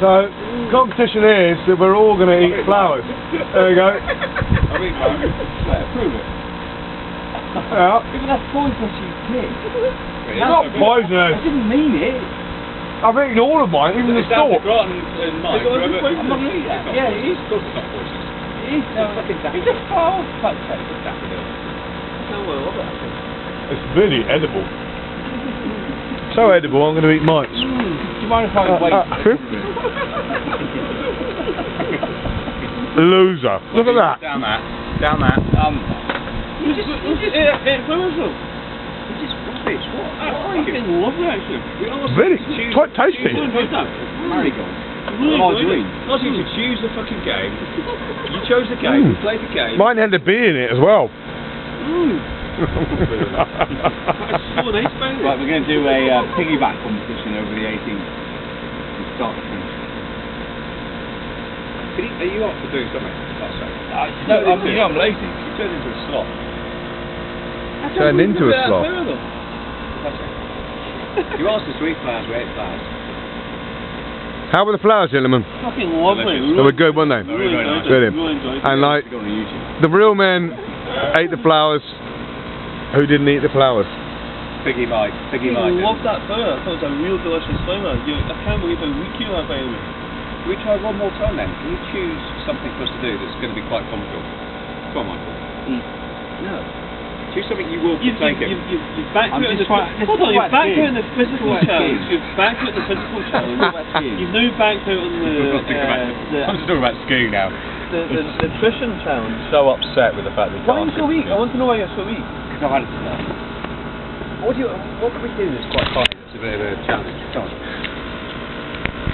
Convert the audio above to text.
So, competition is that we're all going to eat flowers. There we go. I mean, prove it. Yeah. Even that's poisonous, you pig. It's not poisonous. I didn't mean it. I've eaten all of mine, even the stalk. And mine. I'm not going to eat that. Yeah, it is. Of course it's not poisonous. It is. No, it's a flower potato. It's really edible. So edible, I'm going to eat mine. Do you mind if I wait? Loser. Look at that. Down that. You just influential. It's just rubbish. What? I fucking love it actually. Really? Quite tasty. Marigold. Not you to choose the fucking game. You chose the game, you played the game. Mine had a bee in it as well. Right, we're going to do a piggyback competition over the 18th. From start to finish. Are you up for doing something? No, I'm lazy. You turned into a slot. Turned into a slot. You asked us to eat flowers, we ate flowers. How were the flowers, gentlemen? Fucking lovely. They were good, weren't they? Really nice. Brilliant. Really enjoyed it. And like, Go on YouTube. the real men ate the flowers. Who didn't eat the flowers? Piggy Mike. I love that fur. I thought it was a real delicious flavour. I can't believe how weak you are, by the way. Can we try one more time then? Can you choose something for us to do that's going to be quite comical? Come on, Michael. No. Choose something you will be taking. You've backed it in the physical challenge. You've backed it in the physical challenge. You've now backed out on I'm just talking about skiing now. the nutrition challenge. So upset with the fact that you Why are you so weak? I want to know why you're so weak. Because I've had it tonight. What can we do that's quite fun? It's a bit of a challenge. Come on.